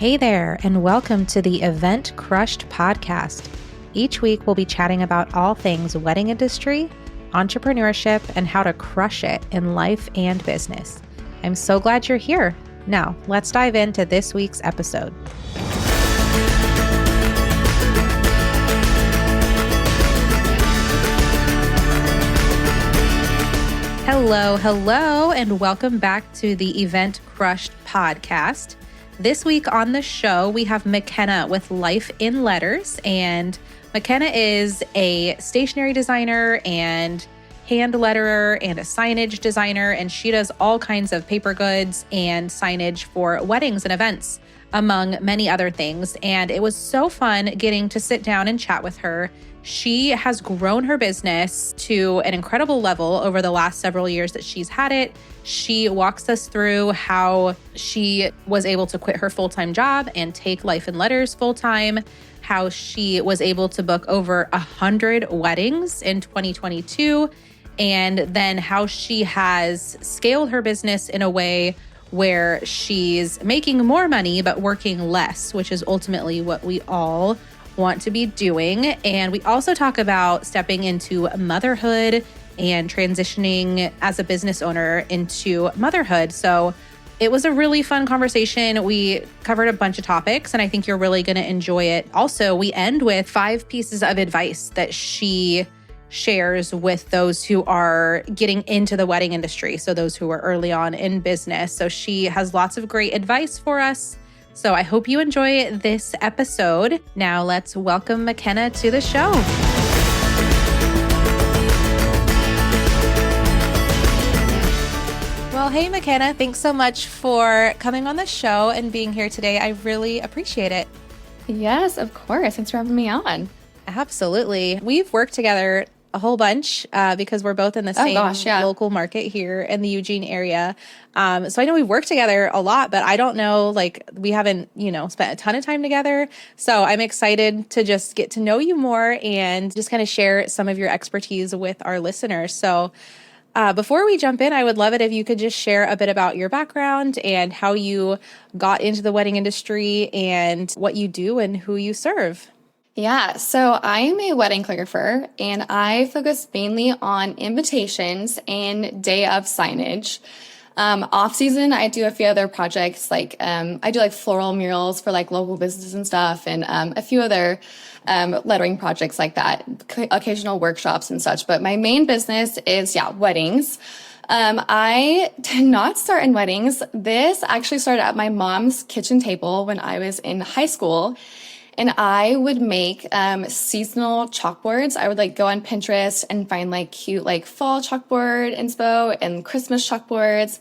Hey there, and welcome to the Event Crushed podcast. Each week, we'll be chatting about all things wedding industry, entrepreneurship, and how to crush it in life and business. I'm so glad you're here. Now, let's dive into this week's episode. Hello, and welcome back to the Event Crushed podcast. This week on the show, we have McKenna with Life in Letters, and McKenna is a stationery designer and hand letterer and a signage designer, and she does all kinds of paper goods and signage for weddings and events, among many other things. And it was so fun getting to sit down and chat with her. She has grown her business to an incredible level over the last several years that she's had it. She walks us through how she was able to quit her full-time job and take Life in Letters full-time, how she was able to book over 100 weddings in 2022, and then how she has scaled her business in a way where she's making more money but working less, which is ultimately what we all want to be doing. And we also talk about stepping into motherhood and transitioning as a business owner into motherhood. So it was a really fun conversation. We covered a bunch of topics, and I think you're really going to enjoy it. Also, we end with 5 pieces of advice that she shares with those who are getting into the wedding industry. So those who are early on in business. So she has lots of great advice for us. So I hope you enjoy this episode. Now let's welcome McKenna to the show. Well, hey, McKenna, thanks so much for coming on the show and being here today. I really appreciate it. Yes, of course. Thanks for having me on. Absolutely. We've worked together a whole bunch because we're both in the same local market here in the Eugene area. So I know we've worked together a lot, but I don't know, we haven't, spent a ton of time together. So I'm excited to just get to know you more and just kind of share some of your expertise with our listeners. So before we jump in, I would love it if you could just share a bit about your background and how you got into the wedding industry and what you do and who you serve. Yeah, so I'm a wedding calligrapher, and I focus mainly on invitations and day of signage. Off season, I do a few other projects, I do floral murals for local businesses and stuff, and a few other lettering projects like that, occasional workshops and such. But my main business is, weddings. I did not start in weddings. This actually started at my mom's kitchen table when I was in high school. And I would make seasonal chalkboards. I would go on Pinterest and find cute fall chalkboard inspo and Christmas chalkboards.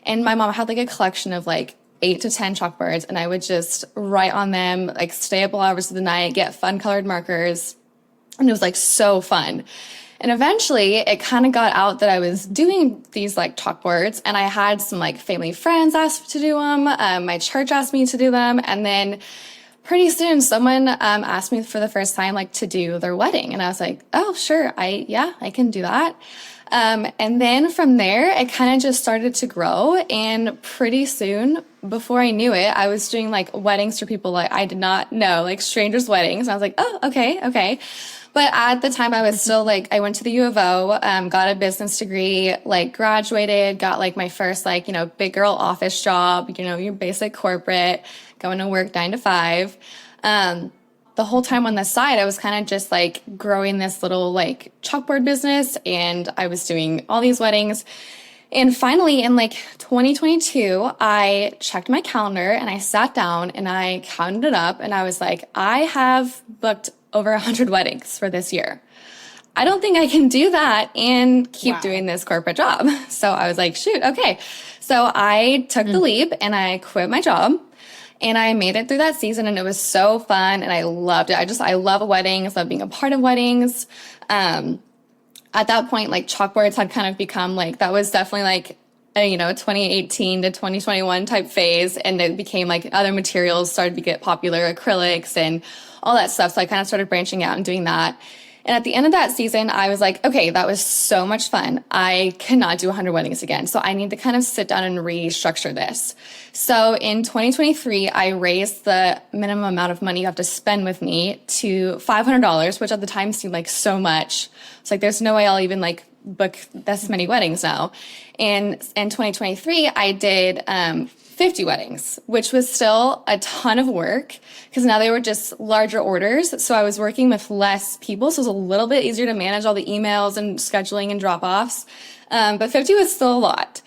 And my mom had a collection of 8 to 10 chalkboards, and I would just write on them, stay up all hours of the night, get fun colored markers. And it was so fun. And eventually it kind of got out that I was doing these chalkboards, and I had some family friends ask to do them. My church asked me to do them. And then pretty soon, someone asked me for the first time to do their wedding, and I was like, "Oh, sure, I can do that." And then from there, it kind of just started to grow, and pretty soon, before I knew it, I was doing weddings for people I did not know, strangers' weddings. And I was like, "Oh, okay." But at the time, I was still I went to the U of O, got a business degree, graduated, got my first big girl office job, your basic corporate, going to work 9 to 5. The whole time on the side, I was kind of just growing this little chalkboard business, and I was doing all these weddings. And finally, in 2022, I checked my calendar and I sat down and I counted it up, and I was like, I have booked over 100 weddings for this year. I don't think I can do that and keep doing this corporate job. So I was like, shoot, okay. So I took the leap and I quit my job. And I made it through that season, and it was so fun, and I loved it. I love weddings, love being a part of weddings. At that point, chalkboards had kind of become that was definitely a 2018 to 2021 type phase, and it became other materials started to get popular, acrylics and all that stuff. So I kind of started branching out and doing that. And at the end of that season, I was like, okay, that was so much fun. I cannot do 100 weddings again. So I need to kind of sit down and restructure this. So in 2023, I raised the minimum amount of money you have to spend with me to $500, which at the time seemed like so much. It's like, there's no way I'll even like book this many weddings now. And in 2023, I did 50 weddings, which was still a ton of work because now they were just larger orders. So I was working with less people. So it was a little bit easier to manage all the emails and scheduling and drop-offs. But 50 was still a lot.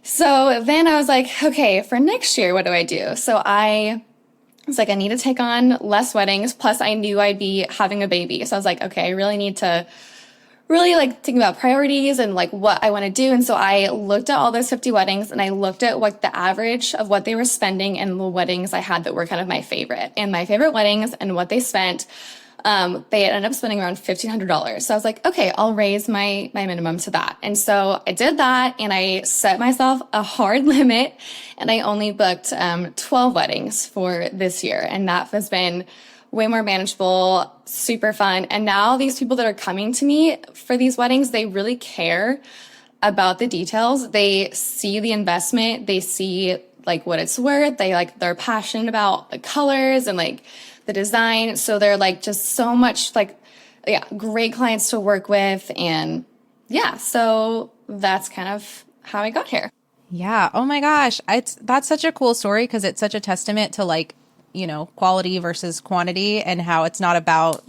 So then I was like, okay, for next year, what do I do? So I was like, I need to take on less weddings. Plus I knew I'd be having a baby. So I was like, okay, I really need to really like thinking about priorities and like what I want to do. And so I looked at all those 50 weddings and I looked at what the average of what they were spending and the weddings I had that were kind of my favorite. And my favorite weddings and what they spent, they ended up spending around $1,500. So I was like, okay, I'll raise my minimum to that. And so I did that and I set myself a hard limit and I only booked 12 weddings for this year. And that has been way more manageable, super fun. And now these people that are coming to me for these weddings, they really care about the details. They see the investment. They see like what it's worth. They're passionate about the colors and like the design. So they're like just so much like, yeah, great clients to work with. And yeah, so that's kind of how I got here. Yeah. Oh my gosh. That's such a cool story because it's such a testament to like, quality versus quantity and how it's not about,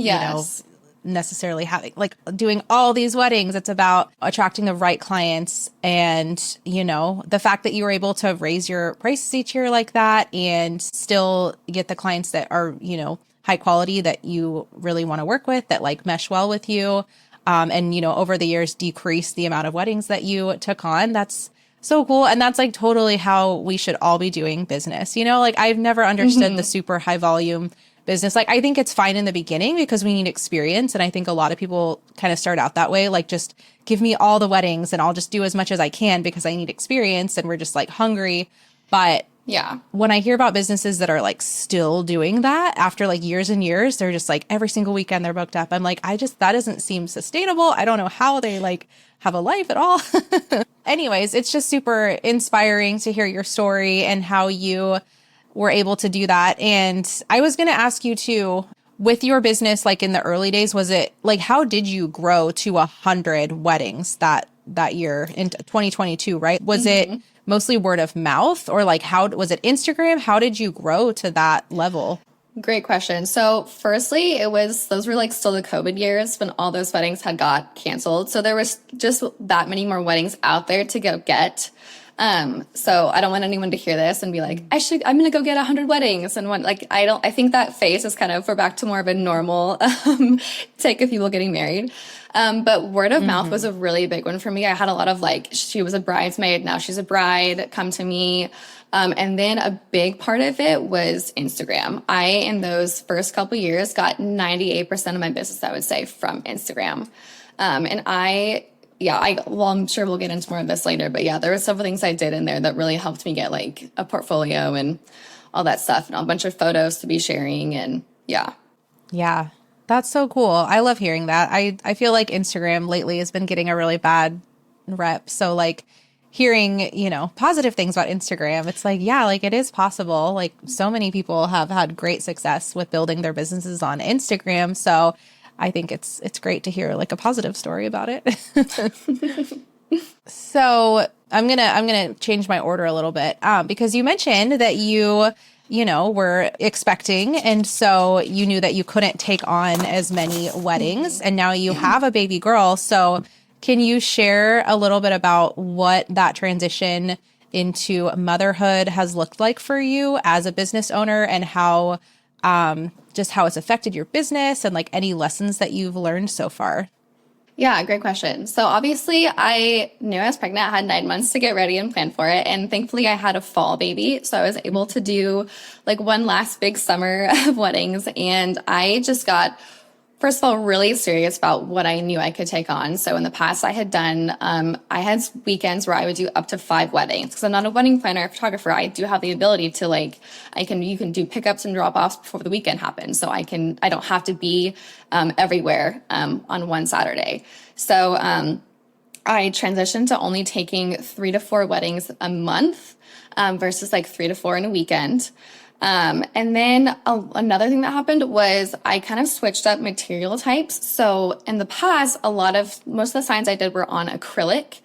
necessarily having like doing all these weddings. It's about attracting the right clients and, the fact that you were able to raise your prices each year like that and still get the clients that are, high quality that you really want to work with that like mesh well with you. And, over the years, decrease the amount of weddings that you took on. That's so cool. And that's like totally how we should all be doing business. Like I've never understood the super high volume business. Like I think it's fine in the beginning because we need experience. And I think a lot of people kind of start out that way. Like just give me all the weddings and I'll just do as much as I can because I need experience and we're just like hungry. But yeah, when I hear about businesses that are like still doing that after like years and years, they're just like every single weekend they're booked up. I'm like, that doesn't seem sustainable. I don't know how they like have a life at all. Anyways, it's just super inspiring to hear your story and how you were able to do that. And I was going to ask you too, with your business, like in the early days, was it like, how did you grow to 100 weddings that year in 2022, right? Was it mostly word of mouth or like how was it Instagram? How did you grow to that level? Great question. So firstly, those were like still the COVID years when all those weddings had got canceled. So there was just that many more weddings out there to go get. So I don't want anyone to hear this and be like, I'm going to go get 100 weddings. And I think that phase is we're back to more of a normal, take of people getting married. But word of mouth was a really big one for me. I had a lot of she was a bridesmaid. Now she's a bride come to me. And then a big part of it was Instagram. In those first couple years, got 98% of my business, I would say, from Instagram. I'm sure we'll get into more of this later, but yeah, there were several things I did in there that really helped me get like a portfolio and all that stuff and a bunch of photos to be sharing. And yeah. Yeah. That's so cool. I love hearing that. I feel like Instagram lately has been getting a really bad rep. So like hearing, positive things about Instagram, it's like, yeah, like it is possible. Like so many people have had great success with building their businesses on Instagram. So I think it's great to hear like a positive story about it. So I'm gonna change my order a little bit because you mentioned that you were expecting, and so you knew that you couldn't take on as many weddings, and now you have a baby girl. So can you share a little bit about what that transition into motherhood has looked like for you as a business owner and how it's affected your business and like any lessons that you've learned so far? Yeah, great question. So obviously I knew I was pregnant. I had 9 months to get ready and plan for it. And thankfully I had a fall baby. So I was able to do like one last big summer of weddings. And I just got First of all, really serious about what I knew I could take on. So in the past, I had weekends where I would do up to 5 weddings because I'm not a wedding planner or photographer. I do have the ability to you can do pickups and drop offs before the weekend happens. So I don't have to be everywhere on one Saturday. So I transitioned to only taking 3 to 4 weddings a month versus like 3 to 4 in a weekend. And then another thing that happened was I kind of switched up material types. So in the past, most of the signs I did were on acrylic,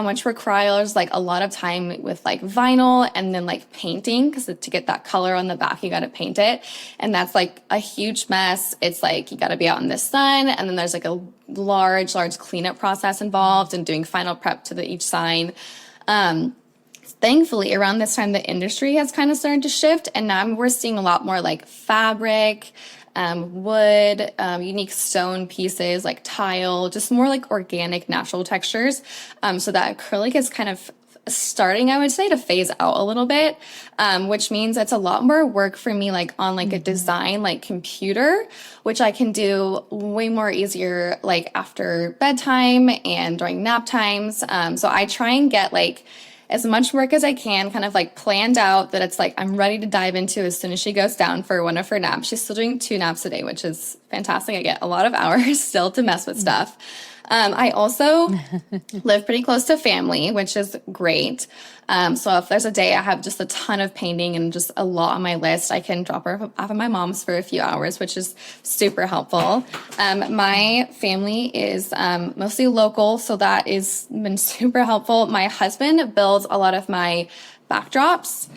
which requires like a lot of time with like vinyl and then like painting, because to get that color on the back, you got to paint it. And that's like a huge mess. It's like, you got to be out in the sun. And then there's like a large cleanup process involved and doing final prep to each sign. Thankfully, around this time, the industry has kind of started to shift, and now we're seeing a lot more like fabric, wood, unique stone pieces, like tile, just more like organic, natural textures. So that acrylic is kind of starting, I would say, to phase out a little bit, which means it's a lot more work for me, like on like a design like computer, which I can do way more easier like after bedtime and during nap times. So I try and get like as much work as I can kind of like planned out that it's like I'm ready to dive into as soon as she goes down for one of her naps. She's still doing 2 naps a day, which is fantastic. I get a lot of hours still to mess with stuff. I also live pretty close to family, which is great. So if there's a day I have just a ton of painting and just a lot on my list, I can drop her off at my mom's for a few hours, which is super helpful. My family is mostly local, so that has been super helpful. My husband builds a lot of my backdrops,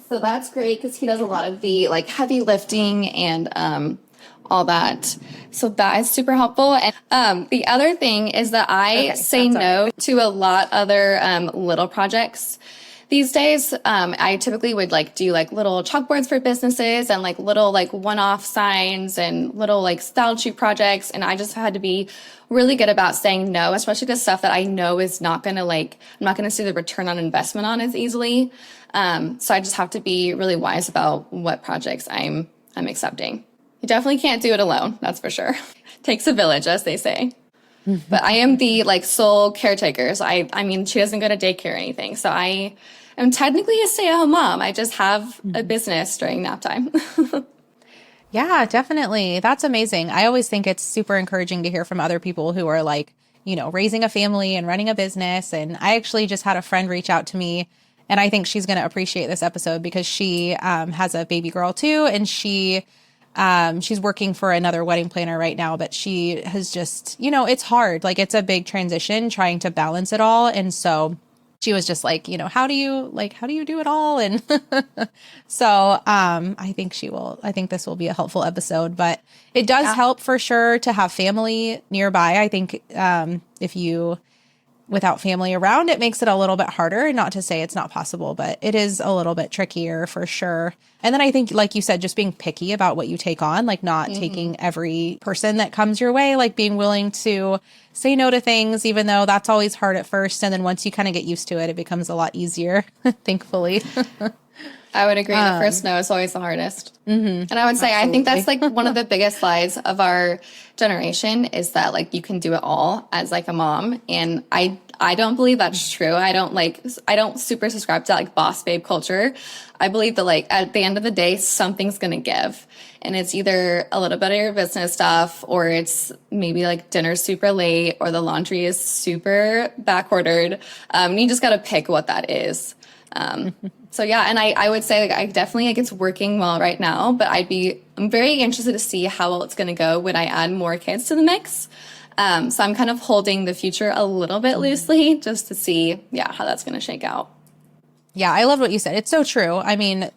so that's great because he does a lot of the like heavy lifting and all that. So that is super helpful. And the other thing is that I say no to a lot other little projects. These days, I typically would like do like little chalkboards for businesses and like little like one-off signs and little like style sheet projects. And I just had to be really good about saying no, especially to stuff that I know is not going to I'm not going to see the return on investment on as easily. So I just have to be really wise about what projects I'm accepting. You definitely can't do it alone. That's for sure. Takes a village, as they say. But I am the like sole caretaker. So I mean, she doesn't go to daycare or anything. So I am technically a stay-at-home mom. I just have a business during nap time. Yeah, definitely. That's amazing. I always think it's super encouraging to hear from other people who are like, raising a family and running a business. And I actually just had a friend reach out to me, and I think she's going to appreciate this episode because she has a baby girl too. And she's working for another wedding planner right now, but she has just, it's hard. Like it's a big transition trying to balance it all. And so she was just like, how do you do it all? And so, I think this will be a helpful episode, but it does help for sure to have family nearby. I think, without family around, it makes it a little bit harder. Not to say it's not possible, but it is a little bit trickier for sure. And then I think, like you said, just being picky about what you take on, like not taking every person that comes your way, like being willing to say no to things, even though that's always hard at first. And then once you kind of get used to it, it becomes a lot easier, thankfully. I would agree. The first no is always the hardest. And I would say, absolutely. I think that's like one of the biggest lies of our generation is that like you can do it all as like a mom. And I don't believe that's true. I don't super subscribe to like boss babe culture. I believe that like at the end of the day, something's going to give. And it's either a little bit of your business stuff, or it's maybe like dinner's super late, or the laundry is super backordered. You just got to pick what that is. So yeah, and I would say like I definitely like it's working well right now, but I'm very interested to see how well it's going to go when I add more kids to the mix. So I'm kind of holding the future a little bit loosely just to see, how that's going to shake out. Yeah, I love what you said. It's so true. I mean,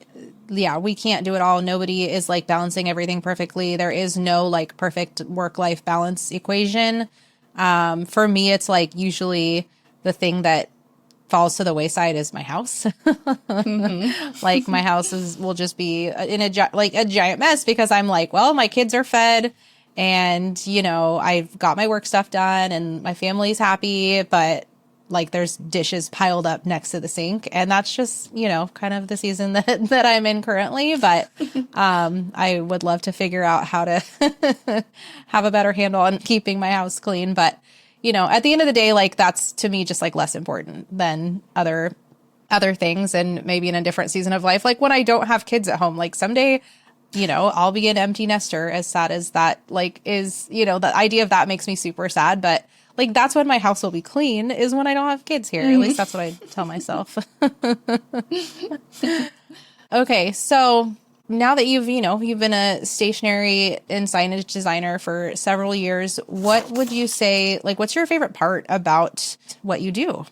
yeah, we can't do it all. Nobody is like balancing everything perfectly. There is no like perfect work-life balance equation. For me, it's like usually the thing that falls to the wayside is my house. Like my house will just be in a giant mess because I'm like, well, my kids are fed and, I've got my work stuff done and my family's happy, but like there's dishes piled up next to the sink. And that's just, kind of the season that I'm in currently. But I would love to figure out how to have a better handle on keeping my house clean. But, at the end of the day, like that's to me just like less important than other things, and maybe in a different season of life. Like when I don't have kids at home, like someday, I'll be an empty nester, as sad as that like is, the idea of that makes me super sad. But like, that's when my house will be clean, is when I don't have kids here. At least that's what I tell myself. Okay. So now that you've been a stationery and signage designer for several years, what would you say, like, what's your favorite part about what you do?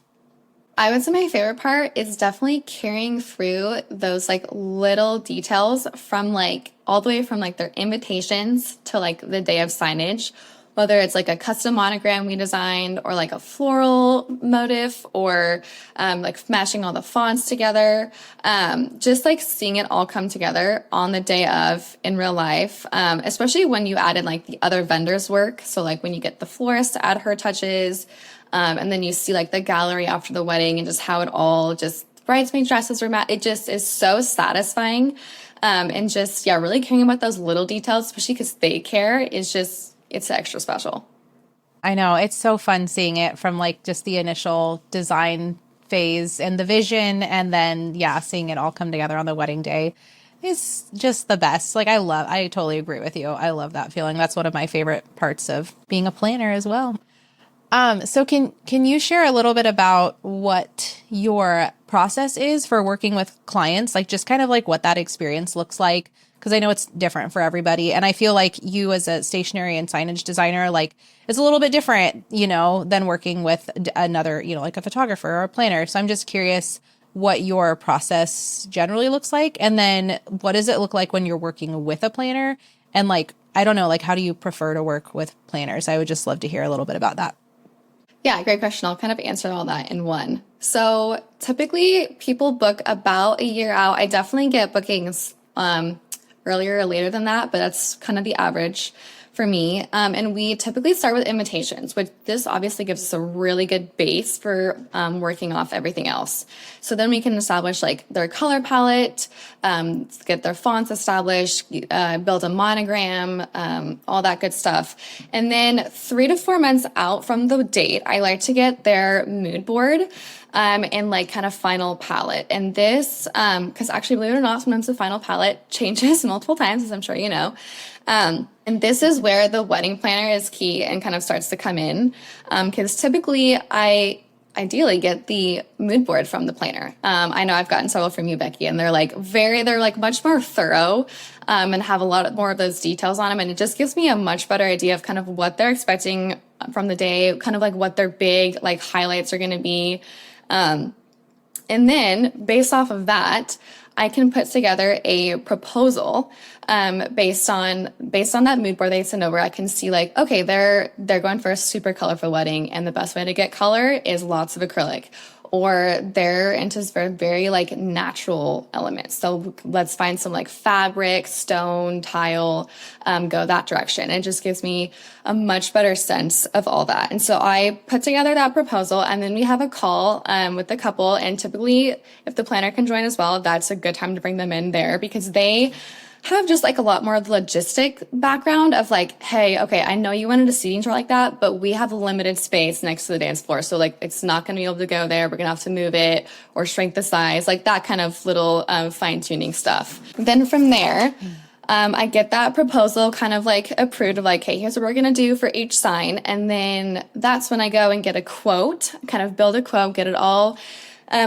I would say my favorite part is definitely carrying through those like little details from like all the way from like their invitations to like the day of signage, whether it's like a custom monogram we designed or like a floral motif or like matching all the fonts together. Just like seeing it all come together on the day of in real life, especially when you add in like the other vendors' work. So like when you get the florist to add her touches, and then you see like the gallery after the wedding and just how it all just bridesmaid dresses were it just is so satisfying. And just, yeah, really caring about those little details, especially because they care, it's extra special. I know. It's so fun seeing it from like just the initial design phase and the vision. And then, yeah, seeing it all come together on the wedding day is just the best. Like I totally agree with you. I love that feeling. That's one of my favorite parts of being a planner as well. So can you share a little bit about what your process is for working with clients? Like just kind of like what that experience looks like? Because I know it's different for everybody. And I feel like you as a stationery and signage designer, like it's a little bit different, than working with another, like a photographer or a planner. So I'm just curious what your process generally looks like. And then what does it look like when you're working with a planner? And like, I don't know, like how do you prefer to work with planners? I would just love to hear a little bit about that. Yeah, great question. I'll kind of answer all that in one. So typically people book about a year out. I definitely get bookings earlier or later than that, but that's kind of the average for me. And we typically start with invitations, which this obviously gives us a really good base for working off everything else. So then we can establish like their color palette, get their fonts established, build a monogram, all that good stuff. And then 3 to 4 months out from the date, I like to get their mood board and like kind of final palette. And this, because actually, believe it or not, sometimes the final palette changes multiple times, as I'm sure you know. And this is where the wedding planner is key and kind of starts to come in. Because typically I ideally get the mood board from the planner. I know I've gotten several from you, Becky, and they're like much more thorough, and have a lot more of those details on them. And it just gives me a much better idea of kind of what they're expecting from the day, kind of like what their big like highlights are going to be. And then based off of that, I can put together a proposal based on that mood board they send over. I can see like, okay, they're going for a super colorful wedding, and the best way to get color is lots of acrylic, or they're into very like natural elements. So let's find some like fabric, stone, tile, go that direction. It just gives me a much better sense of all that. And so I put together that proposal, and then we have a call with the couple. And typically, if the planner can join as well, that's a good time to bring them in there, because they have just like a lot more of the logistic background of like, hey, okay, I know you wanted a seating chart like that, but we have a limited space next to the dance floor. So like, it's not going to be able to go there. We're going to have to move it or shrink the size, like that kind of little fine tuning stuff. Then from there, I get that proposal kind of like approved of like, hey, here's what we're going to do for each sign. And then that's when I go and get a quote, kind of build a quote, get it all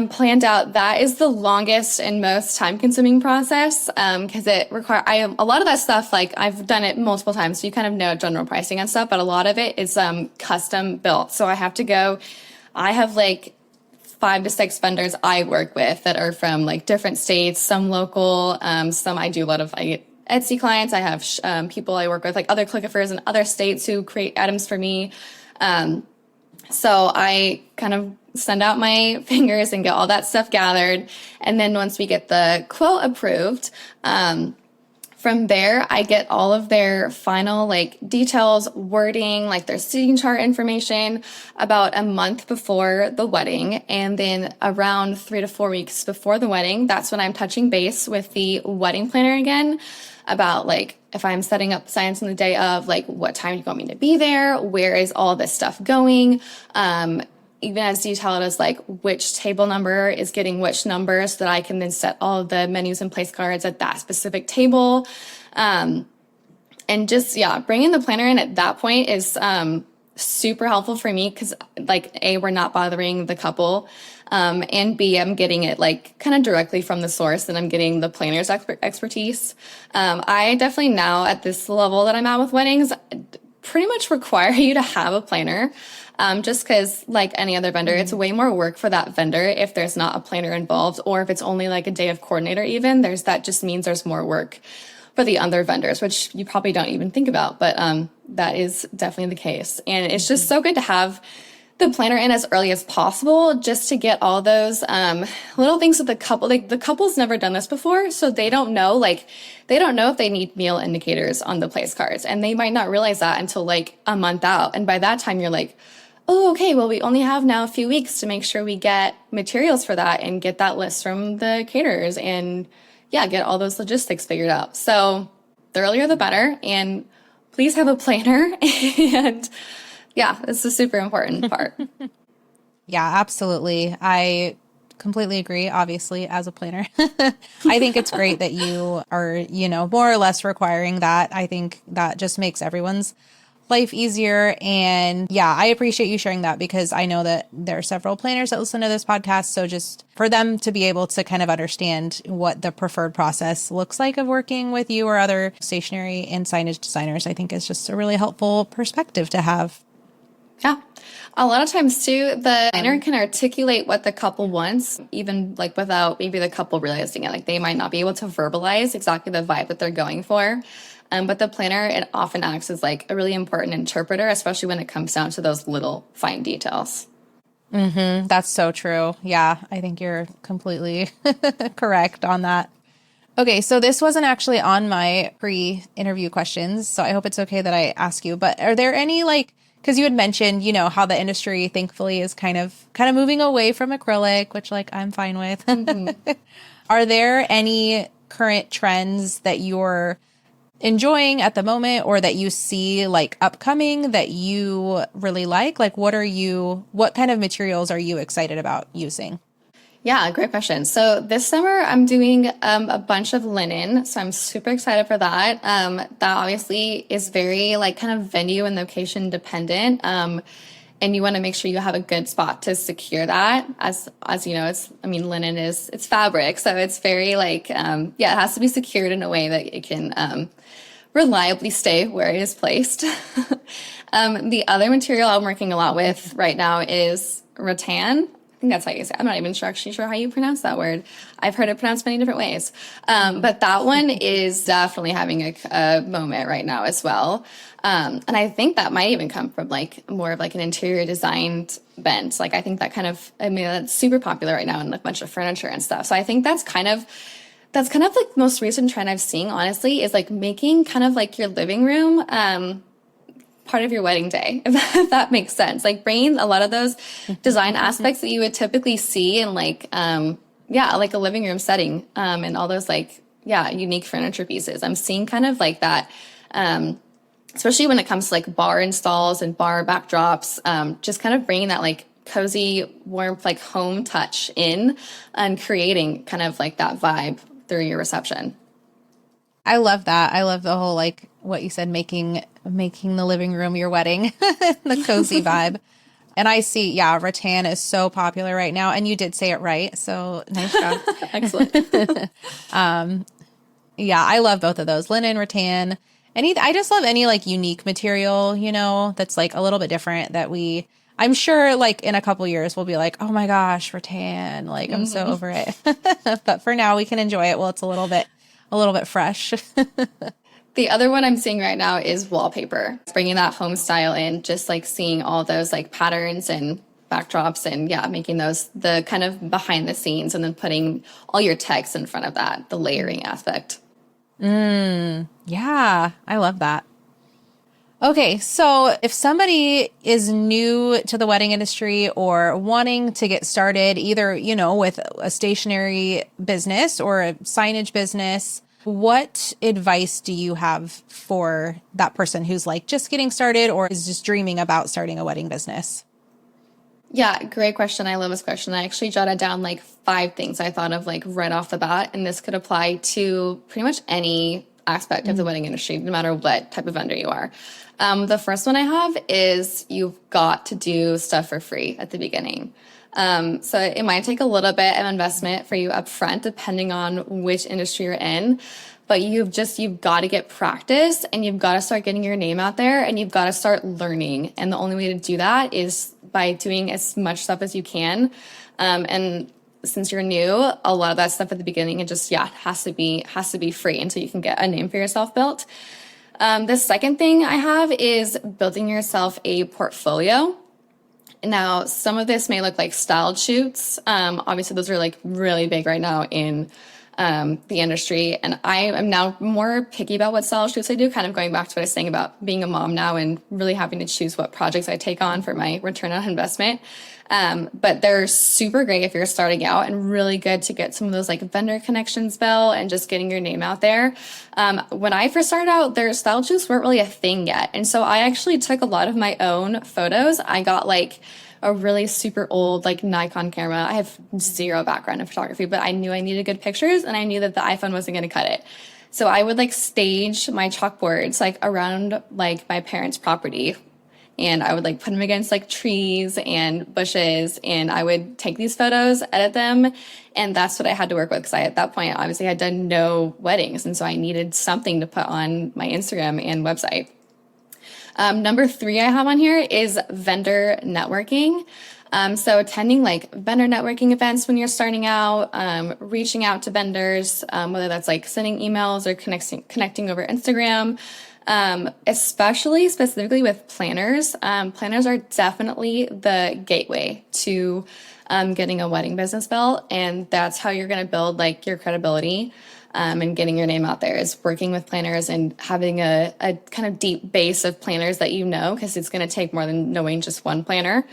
planned out. That is the longest and most time consuming process, because it requires, a lot of that stuff, like I've done it multiple times, so you kind of know general pricing and stuff, but a lot of it is custom built. So I have like 5 to 6 vendors I work with that are from like different states, some local, some I do a lot of, I get Etsy clients. I have people I work with, like other calligraphers in other states who create items for me. So I kind of send out my fingers and get all that stuff gathered. And then once we get the quote approved, from From there, I get all of their final like details, wording, like their seating chart information about a month before the wedding. And then around 3 to 4 weeks before the wedding, that's when I'm touching base with the wedding planner again about like if I'm setting up signs on the day of, like what time do you want me to be there? Where is all this stuff going? Even as detailed as like which table number is getting which number so that I can then set all of the menus and place cards at that specific table. And just, yeah, bringing the planner in at that point is super helpful for me because like A, we're not bothering the couple. And B, I'm getting it like kind of directly from the source and I'm getting the planner's expertise. I definitely now at this level that I'm at with weddings pretty much require you to have a planner. Just because like any other vendor, it's way more work for that vendor if there's not a planner involved, or if it's only like a day of coordinator even, that just means there's more work for the other vendors, which you probably don't even think about, but that is definitely the case. And it's just so good to have the planner in as early as possible just to get all those little things with the couple. Like the couple's never done this before, so they don't know if they need meal indicators on the place cards, and they might not realize that until like a month out. And by that time you're like, oh, okay, well, we only have now a few weeks to make sure we get materials for that and get that list from the caterers and, yeah, get all those logistics figured out. So the earlier the better, and please have a planner. And, yeah, it's a super important part. Yeah, absolutely. I completely agree, obviously, as a planner. I think it's great that you are, more or less requiring that. I think that just makes everyone's life easier. And yeah, I appreciate you sharing that because I know that there are several planners that listen to this podcast. So just for them to be able to kind of understand what the preferred process looks like of working with you or other stationery and signage designers, I think is just a really helpful perspective to have. Yeah. A lot of times too, the planner can articulate what the couple wants, even like without maybe the couple realizing it. Like they might not be able to verbalize exactly the vibe that they're going for. But the planner, it often acts as like a really important interpreter, especially when it comes down to those little fine details. Mm-hmm. That's so true. Yeah, I think you're completely correct on that. Okay, so this wasn't actually on my pre-interview questions, so I hope it's okay that I ask you, but are there any because you had mentioned, how the industry thankfully is kind of moving away from acrylic, which I'm fine with. Mm-hmm. Are there any current trends that you're enjoying at the moment or that you see upcoming that you really like? What kind of materials are you excited about using? Yeah, great question. So this summer I'm doing a bunch of linen. So I'm super excited for that. That obviously is very kind of venue and location dependent. And you want to make sure you have a good spot to secure that. As you know, linen it's fabric. So it's very it has to be secured in a way that it can reliably stay where it is placed. The other material I'm working a lot with right now is rattan. I think that's how you say it. I'm not even actually sure how you pronounce that word. I've heard it pronounced many different ways. But that one is definitely having a moment right now as well. And I think that might even come from more of an interior designed bent. I think that that's super popular right now in a bunch of furniture and stuff. So I think that's kind of the most recent trend I've seen, honestly, is making kind of your living room part of your wedding day, if that makes sense. Bringing a lot of those design aspects that you would typically see in a living room setting, and all those unique furniture pieces. I'm seeing kind of that, especially when it comes to bar installs and bar backdrops, just kind of bringing that cozy, warmth, home touch in and creating kind of that vibe through your reception. I love that. I love the whole, what you said, making the living room your wedding, the cozy vibe. And I see, rattan is so popular right now. And you did say it right. So nice job. Excellent. I love both of those, linen, rattan. I just love any unique material, that's a little bit different that I'm sure in a couple years we'll be oh my gosh, rattan, I'm so over it. But for now we can enjoy it while it's a little bit fresh. The other one I'm seeing right now is wallpaper. It's bringing that home style in, just seeing all those patterns and backdrops and making those the kind of behind the scenes and then putting all your text in front of that, the layering aspect. Yeah, I love that. Okay, so if somebody is new to the wedding industry or wanting to get started, either, with a stationery business or a signage business, what advice do you have for that person who's like just getting started or is just dreaming about starting a wedding business? Yeah, great question. I love this question. I actually jotted down like 5 things I thought of like right off the bat, and this could apply to pretty much any aspect of the wedding industry, no matter what type of vendor you are. The first one I have is you've got to do stuff for free at the beginning. So it might take a little bit of investment for you up front, depending on which industry you're in. But you've got to get practice and you've got to start getting your name out there and you've got to start learning. And the only way to do that is by doing as much stuff as you can. And since you're new, a lot of that stuff at the beginning, it just, has to be free until you can get a name for yourself built. The second thing I have is building yourself a portfolio. Now, some of this may look like styled shoots. Obviously, those are like really big right now in the industry. And I am now more picky about what style shoots I do, kind of going back to what I was saying about being a mom now and really having to choose what projects I take on for my return on investment. But they're super great if you're starting out and really good to get some of those like vendor connections built and just getting your name out there. When I first started out, their style shoots weren't really a thing yet. And so I actually took a lot of my own photos. I got like a really super old like Nikon camera. I have zero background in photography, but I knew I needed good pictures and I knew that the iPhone wasn't going to cut it. So I would like stage my chalkboards like around like my parents' property, and I would like put them against like trees and bushes, and I would take these photos, edit them, and that's what I had to work with because I at that point obviously had done no weddings, and so I needed something to put on my Instagram and website. Number 3 I have on here is vendor networking. So attending like vendor networking events when you're starting out, reaching out to vendors, whether that's like sending emails or connecting over Instagram, especially specifically with planners. Planners are definitely the gateway to getting a wedding business built, and that's how you're going to build like your credibility. And getting your name out there is working with planners and having a kind of deep base of planners that you know, because it's going to take more than knowing just one planner.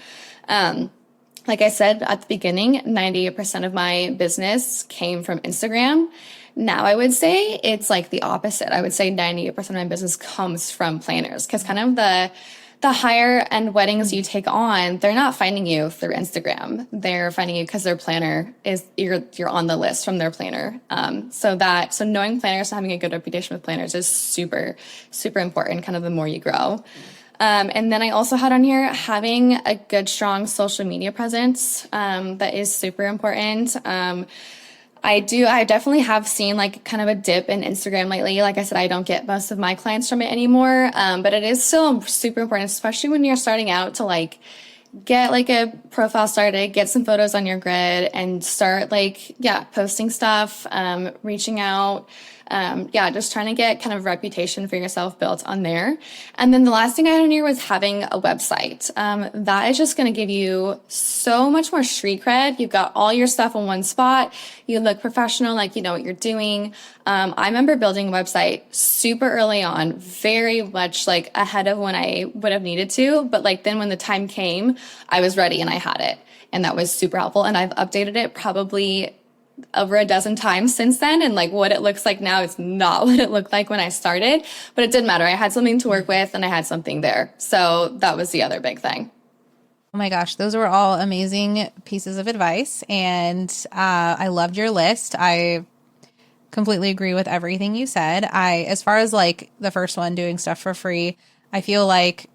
Like I said at the beginning, 98% of my business came from Instagram. Now I would say it's like the opposite. I would say 98% of my business comes from planners, because kind of the higher end weddings you take on, they're not finding you through Instagram. They're finding you because their planner is you're on the list from their planner. So knowing planners and having a good reputation with planners is super, super important, kind of the more you grow. And then I also had on here having a good, strong social media presence. That is super important. I definitely have seen like kind of a dip in Instagram lately. Like I said, I don't get most of my clients from it anymore. But it is still super important, especially when you're starting out, to like get like a profile started, get some photos on your grid and start like, posting stuff, reaching out. Just trying to get kind of reputation for yourself built on there. And then the last thing I had in here was having a website. That is just going to give you so much more street cred. You've got all your stuff in one spot. You look professional, like you know what you're doing. I remember building a website super early on, very much like ahead of when I would have needed to. But like then when the time came, I was ready and I had it. And that was super helpful. And I've updated it probably over a dozen times since then, and like what it looks like now is not what it looked like when I started, but it didn't matter. I had something to work with and I had something there. So that was the other big thing. Oh my gosh, those were all amazing pieces of advice, and I loved your list. I completely agree with everything you said. As far as like the first one, doing stuff for free, I feel like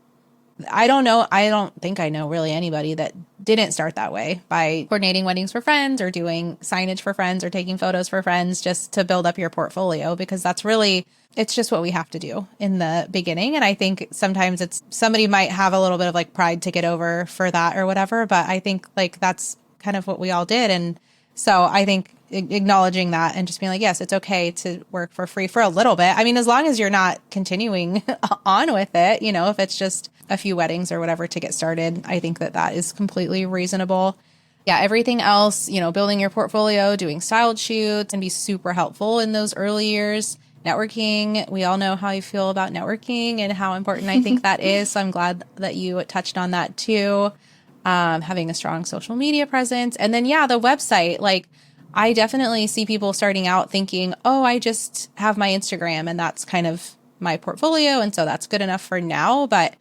I don't think I know really anybody that didn't start that way, by coordinating weddings for friends or doing signage for friends or taking photos for friends, just to build up your portfolio, because it's just what we have to do in the beginning. And I think sometimes somebody might have a little bit of like pride to get over for that or whatever, but I think like that's kind of what we all did. And so I think acknowledging that and just being like, yes, it's okay to work for free for a little bit. I mean, as long as you're not continuing on with it, if it's just a few weddings or whatever to get started, I think that is completely reasonable. Yeah, everything else, building your portfolio, doing styled shoots can be super helpful in those early years. networking. We all know how I feel about networking and how important I think that is. So I'm glad that you touched on that too. Having a strong social media presence. And then, yeah, the website, like I definitely see people starting out thinking, oh, I just have my Instagram and that's kind of my portfolio. And so that's good enough for now. But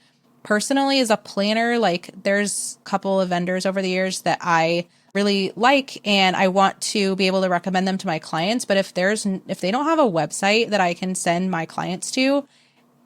personally, as a planner, like there's a couple of vendors over the years that I really like and I want to be able to recommend them to my clients. But if they don't have a website that I can send my clients to,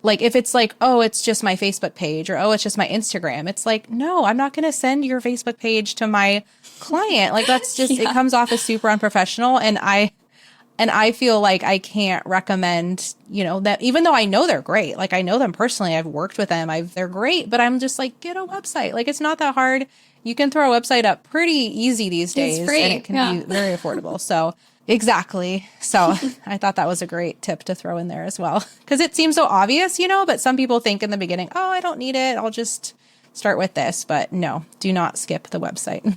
like if it's like, oh, it's just my Facebook page or, oh, it's just my Instagram. It's like, no, I'm not going to send your Facebook page to my client. Like that's just, It comes off as super unprofessional. And I feel like I can't recommend, that even though I know they're great, like I know them personally, I've worked with them, they're great, but I'm just like, get a website. Like it's not that hard. You can throw a website up pretty easy these days. It's free. And it can be very affordable. So exactly. So I thought that was a great tip to throw in there as well. Because it seems so obvious, but some people think in the beginning, oh, I don't need it. I'll just start with this. But no, do not skip the website.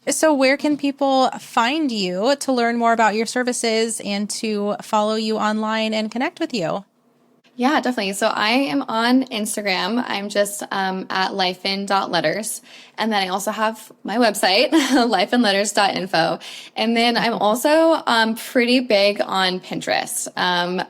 So where can people find you to learn more about your services and to follow you online and connect with you? Yeah, definitely. So I am on Instagram. I'm just at lifein.letters. And then I also have my website, lifeinletters.info. And then I'm also pretty big on Pinterest.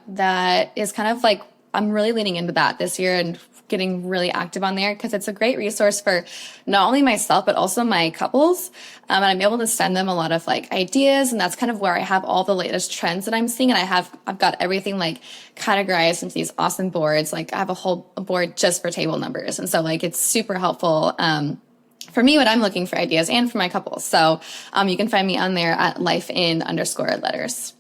That is kind of like, I'm really leaning into that this year and getting really active on there because it's a great resource for not only myself, but also my couples. And I'm able to send them a lot of like ideas. And that's kind of where I have all the latest trends that I'm seeing. And I've got everything like categorized into these awesome boards. Like I have a whole board just for table numbers. And so like, it's super helpful, for me when I'm looking for ideas and for my couples. So, you can find me on there at lifein_letters.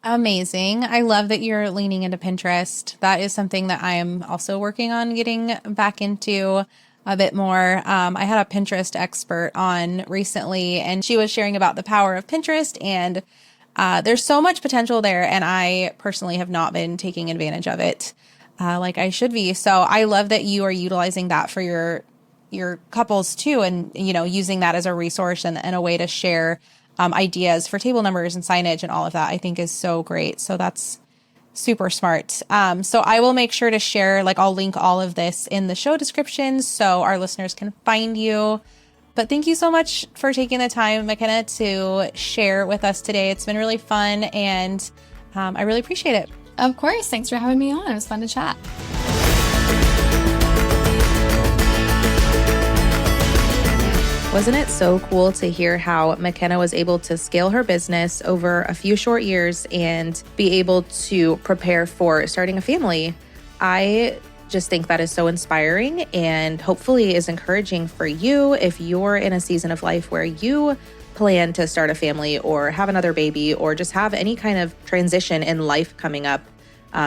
Amazing. I love that you're leaning into Pinterest. That is something that I am also working on getting back into a bit more. I had a Pinterest expert on recently, and she was sharing about the power of Pinterest, and there's so much potential there, and I personally have not been taking advantage of it like I should be. So I love that you are utilizing that for your couples too, and using that as a resource and a way to share ideas for table numbers and signage and all of that, I think is so great. So that's super smart. So I will make sure to share, I'll link all of this in the show description so our listeners can find you. But thank you so much for taking the time, McKenna, to share with us today. It's been really fun and I really appreciate it. Of course. Thanks for having me on. It was fun to chat. Wasn't it so cool to hear how McKenna was able to scale her business over a few short years and be able to prepare for starting a family? I just think that is so inspiring and hopefully is encouraging for you if you're in a season of life where you plan to start a family or have another baby or just have any kind of transition in life coming up.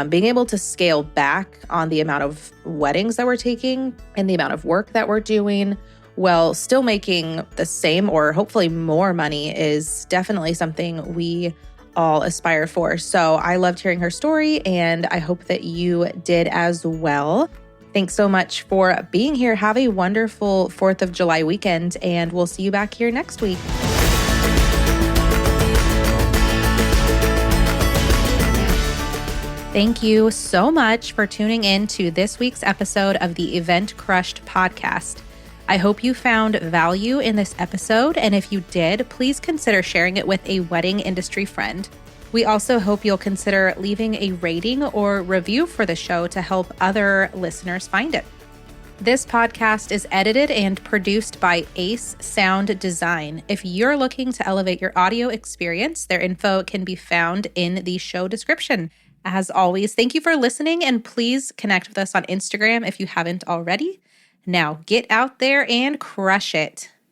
Being able to scale back on the amount of weddings that we're taking and the amount of work that we're doing while still making the same or hopefully more money is definitely something we all aspire for. So I loved hearing her story and I hope that you did as well. Thanks so much for being here. Have a wonderful 4th of July weekend and we'll see you back here next week. Thank you so much for tuning in to this week's episode of the Event Crushed podcast. I hope you found value in this episode, and if you did, please consider sharing it with a wedding industry friend. We also hope you'll consider leaving a rating or review for the show to help other listeners find it. This podcast is edited and produced by Ace Sound Design. If you're looking to elevate your audio experience, their info can be found in the show description. As always, thank you for listening, and please connect with us on Instagram if you haven't already. Now get out there and crush it.